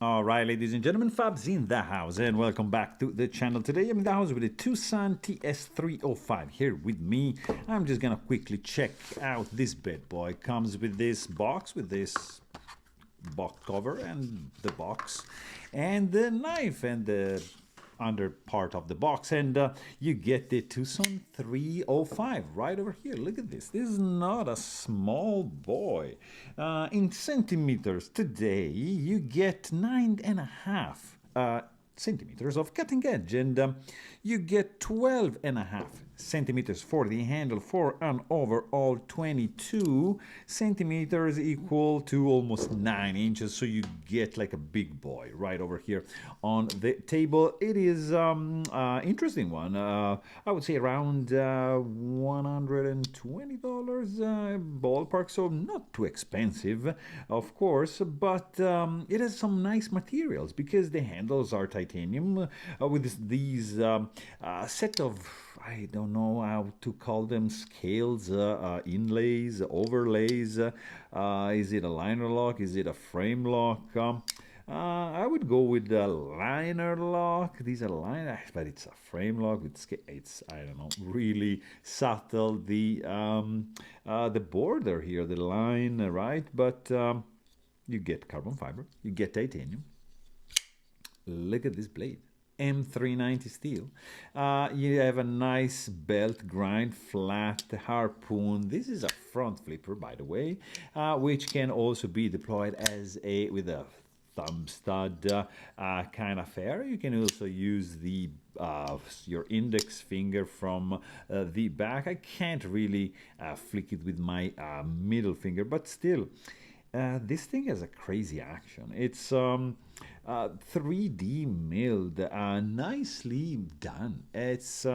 All right, ladies and gentlemen, Fabs in the house, and welcome back to the channel. Today I'm in the house with the TwoSun TS305 here with me. I'm just gonna quickly check out this bad boy. Comes with this box, with this box cover and the box, and the knife and the under part of the box, and you get the TwoSun 305 right over here. Look at this. This is not a small boy. In centimeters today, you get 9.5 centimeters of cutting edge, and you get 12.5 centimeters for the handle for an overall 22 centimeters, equal to almost 9 inches. So you get like a big boy right over here on the table. It is interesting one. I would say around $120 ballpark, so not too expensive, of course, but it has some nice materials because the handles are titanium with these set of, I don't know how to call them, scales, inlays, overlays. Is it a liner lock? Is it a frame lock? I would go with the liner lock. These are liner, but it's a frame lock with it's, I don't know, really subtle. The border here, the line, right? But you get carbon fiber, you get titanium. Look at this blade. M390 steel. You have a nice belt grind, flat harpoon. This is a front flipper, by the way, which can also be deployed as with a thumb stud kind of affair. You can also use the your index finger from the back. I can't really flick it with my middle finger, but still. This thing has a crazy action. It's 3D milled, nicely done. It's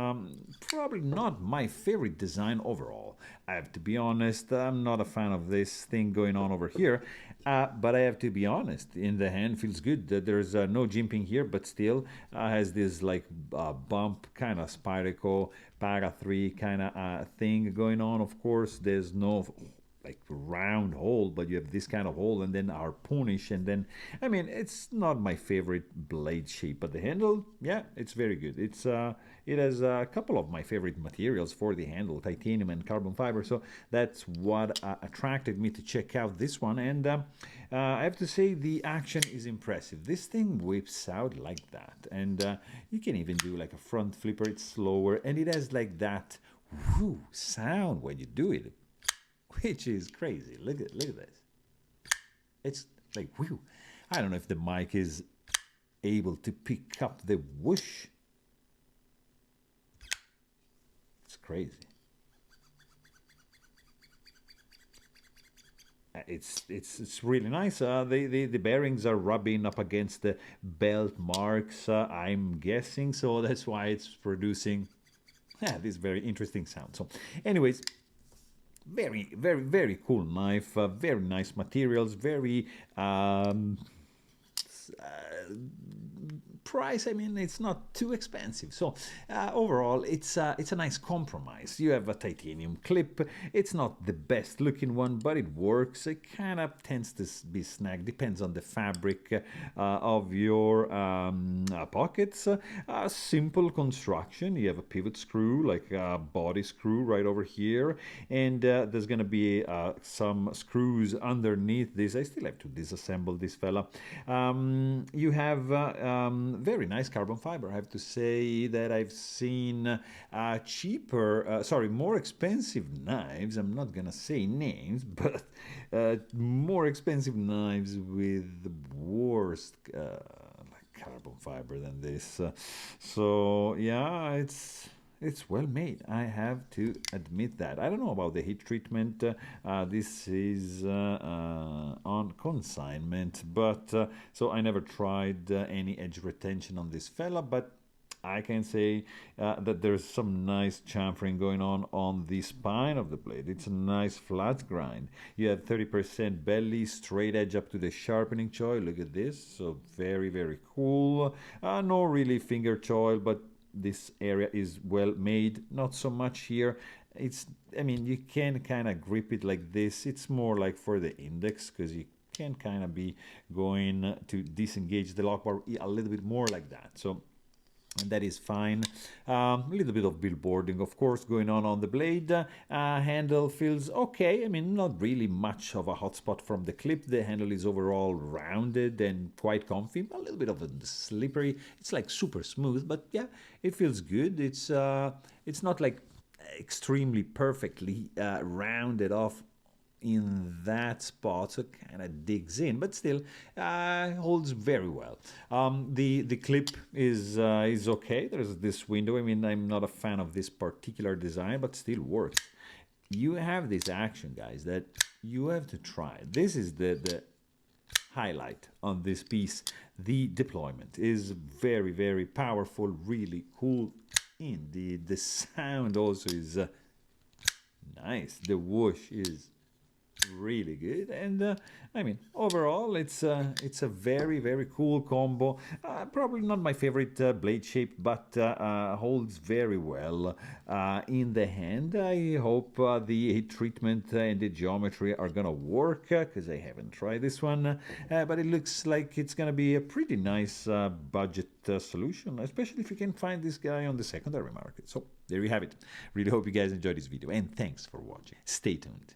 probably not my favorite design overall. I have to be honest, I'm not a fan of this thing going on over here, but I have to be honest, in the hand feels good. There's no jimping here, but still has this like bump, kind of Spyrico Para 3 kind of thing going on. Of course, there's no like round hole, but you have this kind of hole and then harpoonish, and then I mean it's not my favorite blade shape, but the handle, yeah, it's very good. It's it has a couple of my favorite materials for the handle, titanium and carbon fiber, so that's what attracted me to check out this one. And I have to say the action is impressive. This thing whips out like that, and you can even do like a front flipper. It's slower, and it has like that whoo sound when you do it, which is crazy. Look at this. It's like whew. I don't know if the mic is able to pick up the whoosh. It's crazy. It's really nice. The bearings are rubbing up against the belt marks, I'm guessing, so that's why it's producing this very interesting sound. So anyways, very cool knife, very nice materials, very price, I mean, it's not too expensive. So overall, it's a nice compromise. You have a titanium clip. It's not the best looking one, but it works. It kind of tends to be snagged. Depends on the fabric of your pockets. Simple construction. You have a pivot screw, like a body screw right over here, and there's gonna be some screws underneath this. I still have to disassemble this fella. You have very nice carbon fiber. I have to say that I've seen more expensive knives. I'm not gonna say names, but more expensive knives with worse like carbon fiber than this. So yeah, it's well made. I have to admit that. I don't know about the heat treatment. This is on consignment, but so I never tried any edge retention on this fella, but I can say that there's some nice chamfering going on the spine of the blade. It's a nice flat grind. You have 30% belly, straight edge up to the sharpening choil. Look at this. So very cool. No really finger choil, but this area is well made. Not so much here. I mean, you can kind of grip it like this. It's more like for the index, because you can kind of be going to disengage the lock bar a little bit more like that. So that is fine. A little bit of billboarding, of course, going on the blade. Handle feels okay. I mean, not really much of a hotspot from the clip. The handle is overall rounded and quite comfy. A little bit of a slippery. It's like super smooth, but yeah, it feels good. It's not like extremely perfectly rounded off in that spot, so kind of digs in, but still holds very well. The clip is okay. There's this window. I mean, I'm not a fan of this particular design, but still works. You have this action, guys, that you have to try. This is the highlight on this piece. The deployment is very, very powerful, really cool. Indeed, the sound also is nice. The whoosh is really good, and I mean, overall it's a very, very cool combo. Probably not my favorite blade shape, but holds very well in the hand. I hope the heat treatment and the geometry are gonna work, because I haven't tried this one, but it looks like it's gonna be a pretty nice budget solution, especially if you can find this guy on the secondary market. So there you have it. Really hope you guys enjoyed this video, and thanks for watching. Stay tuned.